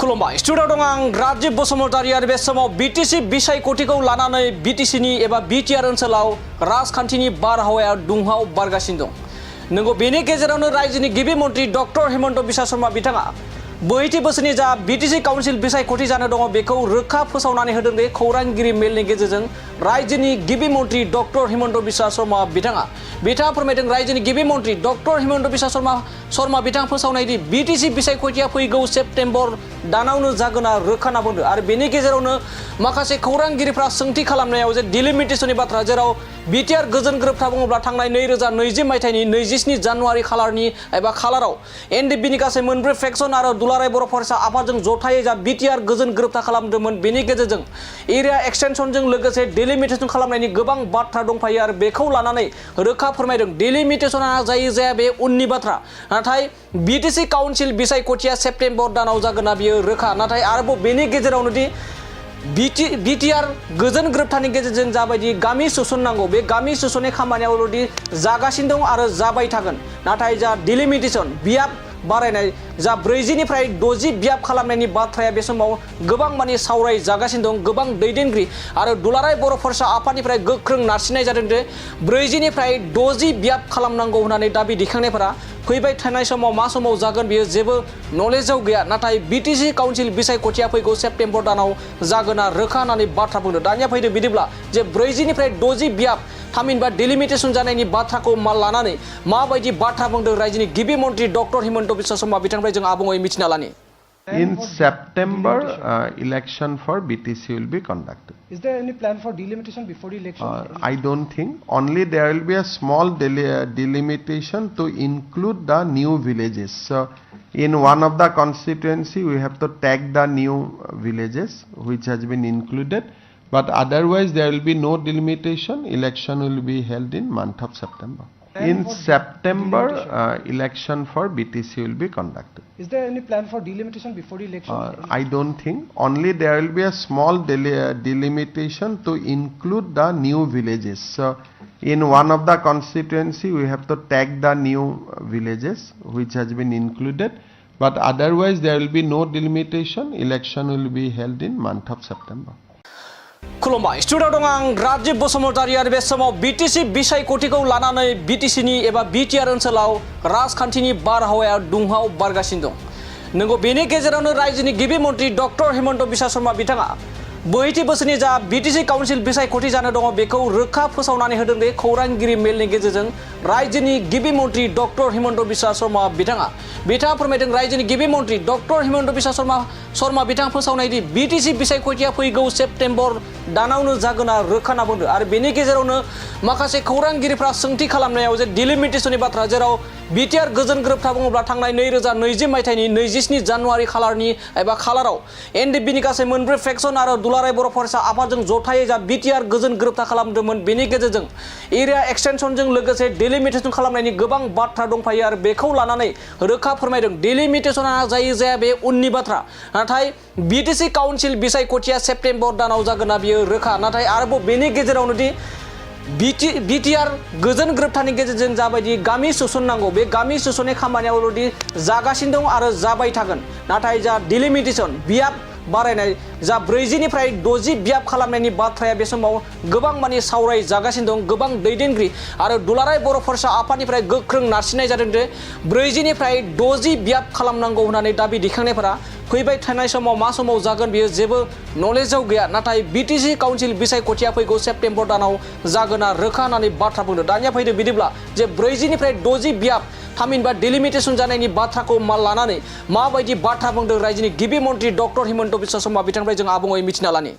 खुलुमबाय स्टुडिअ दं आं राजीब बसुमतारी आरो बे समाव बिटिसि बिसायख'थिखौ लानानै बिटिसिनि एबा बिटिआर ओनसोलाव राजखान्थिनि बारहावाया दुंहाव बारगासिनो दं। नंगौ बेनि गेजेरावनो रायजोनि गिबि मन्त्रि डक्टर हिमन्त बिश्व शर्मा बिथाङा 42 बोसोरनि जा बिटिसि काउन्सिल बिसायख'थि जानो दङ बेखौ रोखा फोसावनानै होदों दे खौरांगिरि मेलनि गेजेरजों रायजोनि गिबि मन्त्रि डक्टर हिमन्त बिश्व शर्मा बिथाङा फोरमायदों रायजोनि गिबि मन्त्रि डक्टर हिमन्त बिश्व शर्मा बिथाङा फोसावनाय दि बिटिसि बिसायख'थिया फैगौ सेप्तेम्बर दानावनो जागोना रोखाना बुंदों आरो बेनि गेजेरावनो माखासे खौरांगिरिफ्रा सोंथि खालामनायाव जे डिलिमिटेशननि बाथ्रा जेराव बिटिआर गोजोन गोरोबथा बुङोब्ला थांनाय 2020 मायथाइनि 27 जानुवारि खालारनि एबा खालाराव एनडिपिनि गासै मोनब्रै फेक्सन आरो दुलाराय बर' फरायसा आफादजों जथायै जा बिटिआर गोजोन गोरोबथा खालामदोंमोन बेनि गेजेरजों एरिया एक्सटेनसनजों लोगोसे डिलिमिटेशन खालामनायनि गोबां बाथ्रा दंफायो आरो बेखौ लानानै रोखा फोरमायदों डिलिमिटेशना जायो जाया बे उननि बाथ्रा नाथाय बिटिसि काउन्सिल बिसायख'थिया सेप्तेम्बर दानाव जागोना बियो रोखा नाथाय आरोबाव बेनि गेजेरावनो दि बिटिआर गोजोन गोरोबथानि गेजेरजों जाबायदि गामि सोसननांगौ बे गामि सोसननाय खामानिया अलरेडि जागासिनो दं आरो जाबाय थागोन नाथाय जा डिलिमिटेशन बियाब बारायनाय जा 40 निफ्राय 60 बियाब खालामनायनि बाथ्राया बे समाव गोबां माने सावराय जागासिनो दं गोबां दैदेनगिरि आरो दुलाराय बर' फरायसा आफादनिफ्राय गोख्रों नारसिननाय जादों जे 40 निफ्राय 60 बियाब खालामनांगौ होननानै दाबि दिखांनायफोरा फैबाय थानाय समाव मा समाव जागोन बेयो जेबो नलेजाव गैया नाथाय बिटिसि काउन्सिल बिसायख'थिया फैगौ सेप्तेम्बर दानाव जागोना रोखा होननानै बाथ्रा बुंदों दानिया फैदो बिदिब्ला जे 40 निफ्राय 60 बियाब थामहिनबा डिलिमिटेशन जानायनि बाथ्राखौ लानानै माबायदि बाथ्रा बुंदों रायजोनि गिबि मन्त्रि डक्टर हिमन्त बिश्व शर्मा बिथांनिफ्राय जों आबुङै मिथिना लानि In September, election for BTC will be conducted. Is there any plan for delimitation before the election? I don't think. Only there will be a small delimitation to include the new villages. So, in one of the constituency, we have to tag the new villages which has been included. But otherwise, there will be no delimitation. Election will be held in month of September. In September, election for BTC will be conducted. Is there any plan for delimitation before the election? I don't think. Only there will be a small delimitation to include the new villages. So, in one of the constituency, we have to tag the new villages which has been included. But otherwise, there will be no delimitation. Election will be held in month of September. खुलुमबाय studio दं आं राजीब बसुमतारी आरो बे समाव BTC बिसायख'थिखौ लानानै बिटिसिनि एबा BTR ओनसोलाव राजखान्थिनि बारहावाया दुंहाव बारगासिनो दं। नंगौ बेनि गेजेरावनो रायजोनि गिबि मन्त्रि डक्टर हिमन्त बिश्व शर्मा बिथाङा 42 बोसोरनि जा बिटिसि काउन्सिल बिसायख'थि जानो दङ बेखौ रोखा फोसावनानै होदों दे खौरांगिरि मेलनि गेजेरजों रायजोनि गिबि मन्त्रि डक्टर हिमन्त बिश्व शर्मा बिथाङा फोरमायदों रायजोनि गिबि मन्त्रि डक्टर हिमन्त बिश्व शर्मा बिथाङा फोसावनाय दि बिटिसि बिसायख'थिया फैगौ सेप्तेम्बर दानावनो जागोना रोखाना बुंदों आरो बेनि गेजेरावनो माखासे खौरांगिरिफ्रा सोंथि खालामनायाव जे डिलिमिटेशननि बाथ्रा जेराव बिटिआर गोजोन गोरोबथा बुङोब्ला थांनाय 2020 मायथाइनि 27 जानुवारि खालारनि एबा खालाराव एनडिपिनि गासै मोनब्रै फेक्सन आरो दुलाराय बर' फरायसा आफादजों जथायै जा बिटिआर गोजोन गोरोबथा खालामदोंमोन बेनि गेजेरजों एरिया एक्सटेनसनजों लोगोसे डिलिमिटेशन खालामनायनि गोबां बाथ्रा दंफायो आरो बेखौ लानानै रोखा फोरमायदों डिलिमिटेशना जायो जाया बे उननि बाथ्रा नाथाय बिटिसि काउन्सिल बिसायख'थिया सेप्तेम्बर दानाव जागोना बियो रोखा नाथाय आरोबाव बेनि गेजेरावनो दि बिटिआर गोजोन गोरोबथानि गेजेरजों जाबायदि गामि सोसननांगौ बे गामि सोसननाय खामानिया अलरेडि जागासिनो दं आरो जाबाय थागोन नाथाय जा डिलिमिटेशन बियाब बारायनाय जा 40 निफ्राय 60 बियाब खालामनायनि बाथ्राया बे समाव गोबां माने सावराय जागासिनो दं गोबां दैदेनगिरि आरो दुलाराय बर' फरायसा आफादनिफ्राय गोख्रों नारसिननाय जादों जे 40 निफ्राय 60 बियाब खालामनांगौ होननानै दाबि दिखांनायफोरा फैबाय थानाय समाव मा समाव जागोन बेयो जेबो नलेजाव गैया नाथाय बिटिसि काउन्सिल बिसायख'थिया फैगौ सेप्तेम्बर दानाव जागोना रोखा होननानै बाथ्रा बुंदों दानिया फैदो बिदिब्ला जे 40 निफ्राय 60 बियाब थामहिनबा डिलिमिटेशन जानायनि बाथ्राखौ लानानै माबायदि बाथ्रा बुंदों रायजोनि गिबि मन्त्रि डक्टर हिमन्त बिश्व शर्मा बिथांनिफ्राय जों आबुङै मिथिना लानि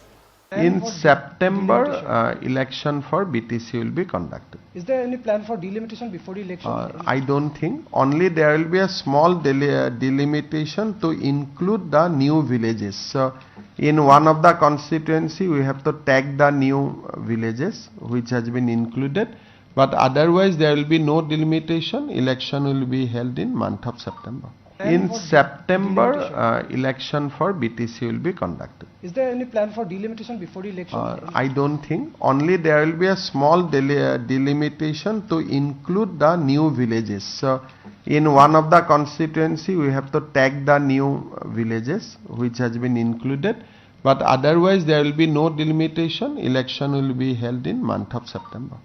In September, election for BTC will be conducted. Is there any plan for delimitation before the election? I don't think. Only there will be a small delimitation to include the new villages. So, in one of the constituency, we have to tag the new villages which has been included. But otherwise, there will be no delimitation. Election will be held in month of September. In September, election for BTC will be conducted. Is there any plan for delimitation before the election? I don't think. Only there will be a small delimitation to include the new villages. So, In one of the constituency, we have to tag the new villages which has been included, but otherwise there will be no delimitation. Election will be held in month of September.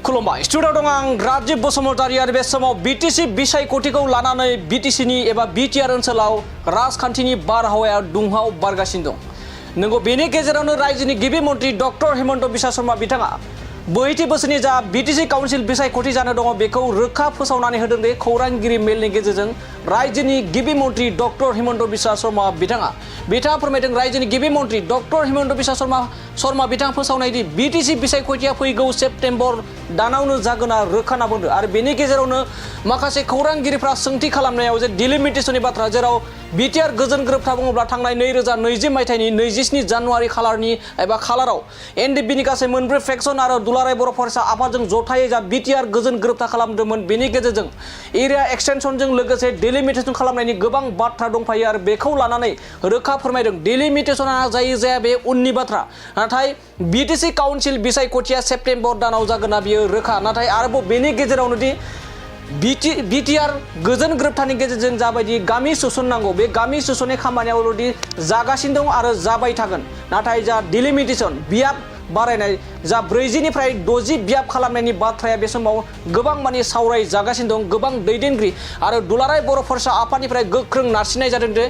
खुलुमबाय studio दं आं राजीब बसुमतारी आरो बे समाव BTC बिसायख'थिखौ लानानै बिटिसिनि एबा BTR ओनसोलाव राजखान्थिनि बारहावाया दुंहाव बारगासिनो दं। नंगौ बेनि गेजेरावनो रायजोनि गिबि मन्त्रि डक्टर हिमन्त बिश्व शर्मा बिथाङा 42 बोसोरनि जा बिटिसि काउन्सिल बिसायख'थि जानो दङ बेखौ रोखा फोसावनानै होदों दे खौरांगिरि मेलनि गेजेरजों रायजोनि गिबि मन्त्रि डक्टर हिमन्त बिश्व शर्मा बिथाङा फोरमायदों रायजोनि गिबि मन्त्रि डक्टर हिमन्त बिश्व शर्मा बिथाङा फोसावनाय दि बिटिसि बिसायख'थिया फैगौ सेप्तेम्बर दानावनो जागोना रोखा होनना बुंदों आरो बेनि गेजेरावनो माखासे खौरांगिरिफ्रा सोंथि खालामनायाव जे डिलिमिटेशननि बाथ्रा जेराव बिटिआर गोजोन गोरोबथा बुङोब्ला थांनाय 2020 मायथाइनि 27 जानुवारि खालाराव एनडिपिनि गासै मोनब्रै फ्रेक्सन आरो दुलाराय बर' फरायसा आफादजों जथायै जा बिटिआर गोजोन गोरोबथा खालामदोंमोन बेनि गेजेरजों एरिया एक्सटेनसनजों लोगोसे डिलिमिटेशन खालामनायनि गोबां बाथ्रा दंफायो आरो बेखौ लानानै रोखा फोरमायदों डिलिमिटेशना जायो जाया बे उननि बाथ्रा नाथाय बिटिसि काउन्सिल बिसायख'थिया सेप्तेम्बर दानाव जागोना बियो रोखा नाथाय आरोबाव बेनि गेजेरावनो दि बिटिआर गोजोन गोरोबथानि गेजेरजों जाबायदि गामि सोसननांगौ बे गामि सोसननाय खामानियावल'दि जागासिनो दं आरो जाबाय थागोन नाथाय जा डिलिमिटेशन बियाब बारायनाय जा 40 निफ्राय 60 बियाब खालामनायनि बाथ्राया बे समाव गोबां माने सावराय जागासिनो दं गोबां दैदेनगिरि आरो दुलाराय बर' फरायसा आफादनिफ्राय गोख्रों नारसिननाय जादों जे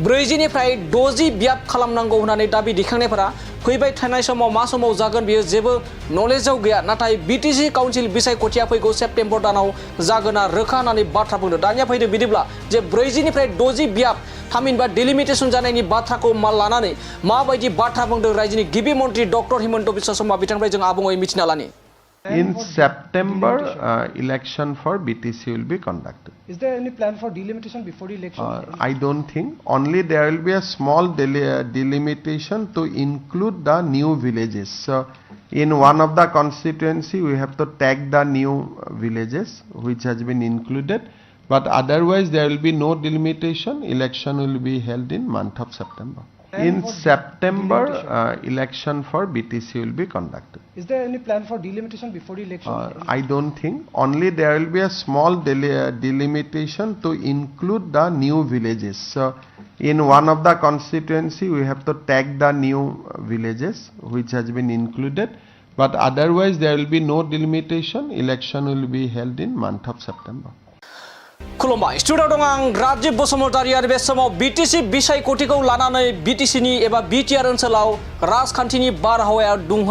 40 निफ्राय 60 बियाब खालामनांगौ होननानै दाबि दिखांनायफोरा फैबाय थानाय समाव मा समाव जागोन बेयो जेबो नलेजाव गैया नाथाय बिटिसि काउन्सिल बिसायख'थिया फैगौ सेप्तेम्बर दानाव जागोना रोखा होननानै बाथ्रा बुंदों दानिया फैदो बिदिब्ला जे 40 निफ्राय 60 बियाब थामहिनबा डिलिमिटेशन जानायनि बाथ्राखौ लानानै माबायदि बाथ्रा बुंदों रायजोनि गिबि मन्त्रि डक्टर हिमन्त बिश्व शर्मा बिथांनिफ्राय जों आबुङै मिथिना लानि In September, election for BTC will be conducted. Is there any plan for delimitation before the election? I don't think. Only there will be a small delimitation to include the new villages. So, in one of the constituency, we have to tag the new villages which has been included. But otherwise, there will be no delimitation. Election will be held in month of September. In September, election for BTC will be conducted. Is there any plan for delimitation before the election? I don't think. Only there will be a small delimitation to include the new villages. So, in one of the constituency, we have to tag the new villages which has been included. But otherwise, there will be no delimitation. Election will be held in month of September. खुलुमबाय studio दं आं राजीब बसुमतारी आरो बे समाव BTC बिसायख'थिखौ लानानै बिटिसिनि एबा BTR ओनसोलाव राजखान्थिनि बारहावाया दुंहाव